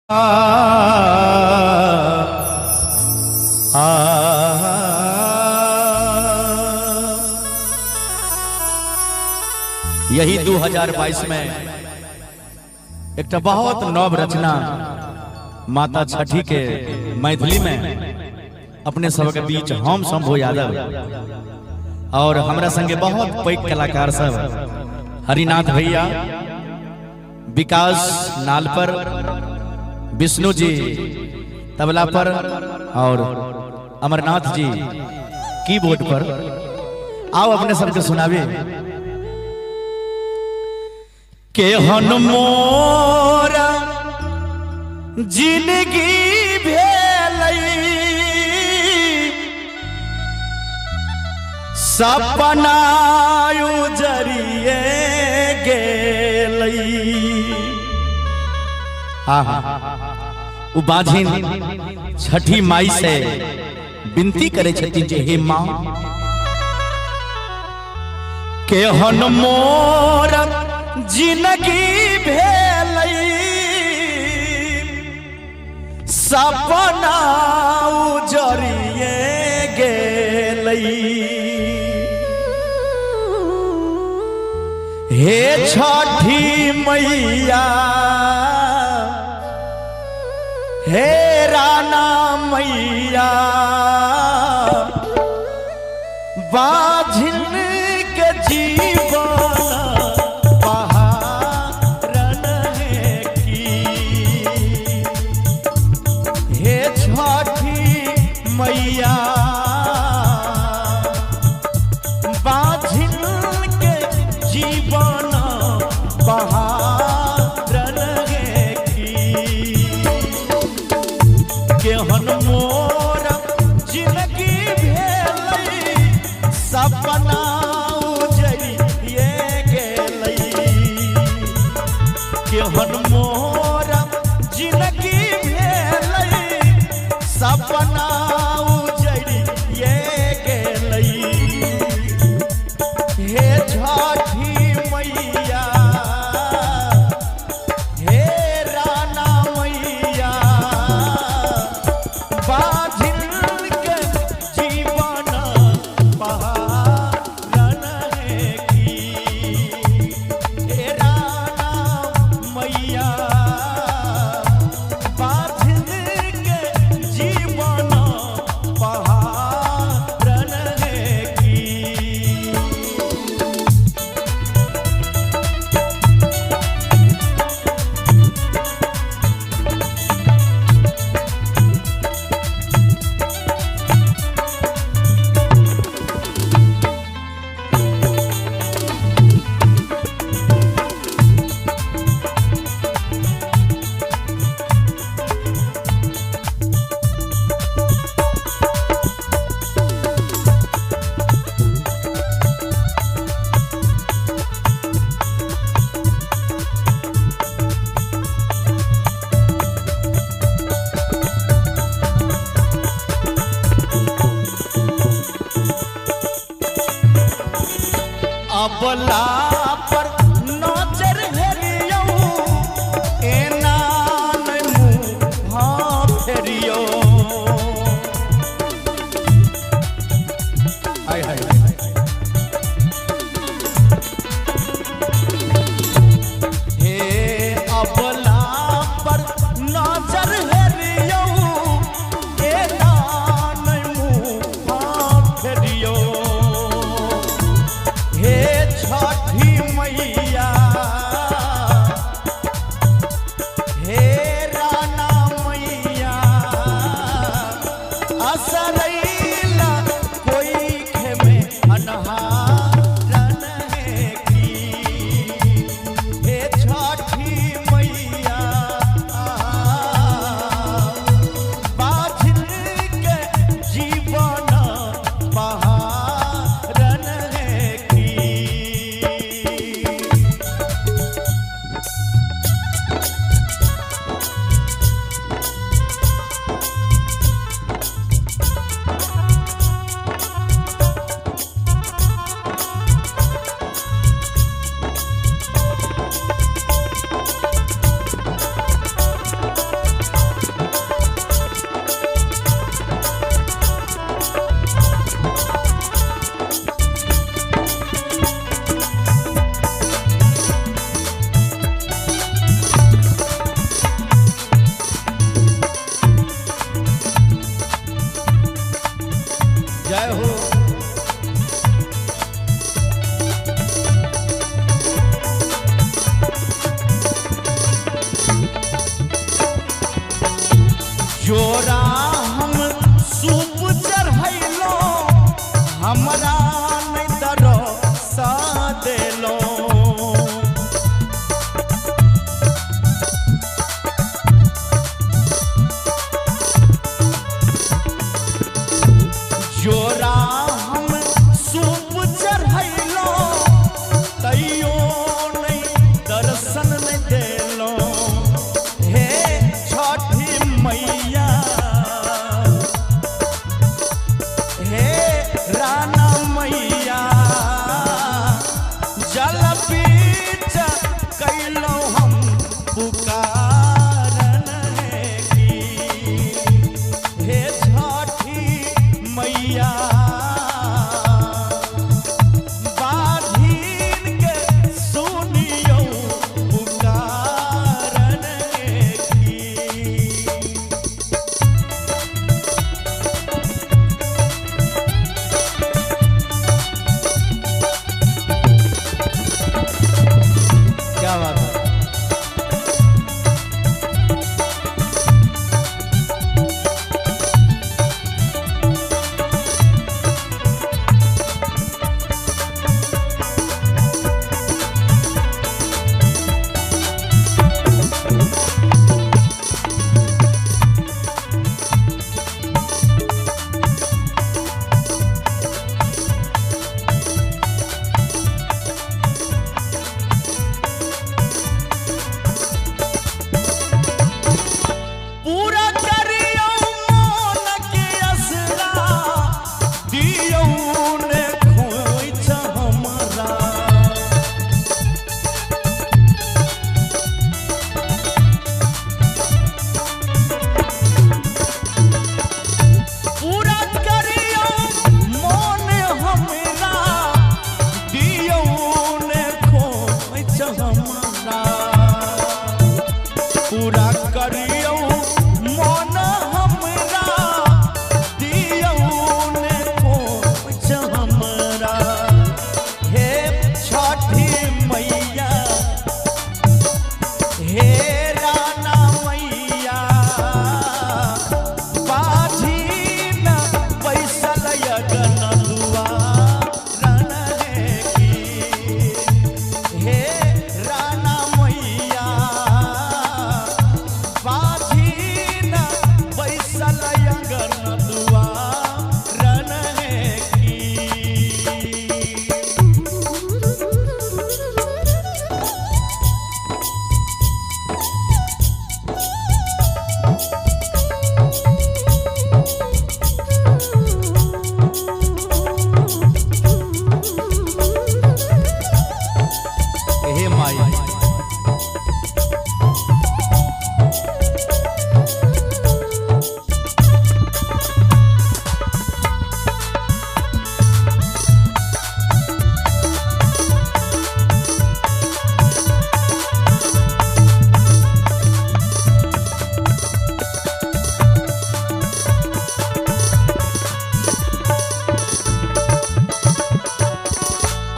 यही 2022 में एक बहुत नव रचना माता छठी के मैथिली में अपने सबके बीच हम शंभू यादव और हमरा संगे बहुत पैघ कलाकार सब हरिनाथ भैया, विकास नाल पर, विष्णु जी तबला पर और अमरनाथ जी कीबोर्ड पर। आओ अपने सबके सुनावे। के हन मोरा जिंदगी भेलई सपना उजरिए गेलई। उ बाझिन छठी माई से विनती करे छथिन जे हे माँ के हन मोर जिंदगी भेलई सपना उजरिए गेलई। हे छठी मैया, हे राना मैया, बाझिन के जीवन बहारन है की। हे छठी मैया, बाझिन के जीवन बहारन है की। केहन मोर जिंदगी भेलई सपना उजरिए गेलई। केहन मोर जिंदगी भेलई सपना उजरिए गेलई। हे छठी मैया, हे राना मैया, बाझिन के जीवन बहारन है की। हे राना मैया, बाझिन के जीवन बहारन है की। अबला पर नजर हेरियो एना मुँह फेरियो। हाय हाय हे अबला पर नजर हेरियो एना मुँह फेरियो। हे छठी मैया, हे राना मैया, असरैला कोई खेमे अनहारन है की। हे छठी मैया, जोरा हम सूप चढ़ैलो हमरा नहीं दरसा देलो जोरा हम सूप चढ़ैलो तैयो नहीं दर्शन नहीं देलो हे छठी मैया हे राना मैया जल बीच कैलो हम पुकारन की हे छठी मैया बाधिन के सुनियो पुकारन की क्या बात है पूरा करियो मन के असरा दियो ने खोइछ हमरा पूरा करियो मन हमरा दियो ने खोइछ हमरा पूरा करियो मन हमरा दियो ने खोइछ हमरा हे छठी मैया हे राना मैया बाधिन बैसल यगन दुआरन की हे राना मैया बाधिन बैसल यगन दुआरन की हे माई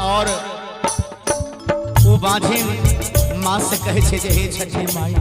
और वो बाझिन माँ से कहे छे जे हे छठी माई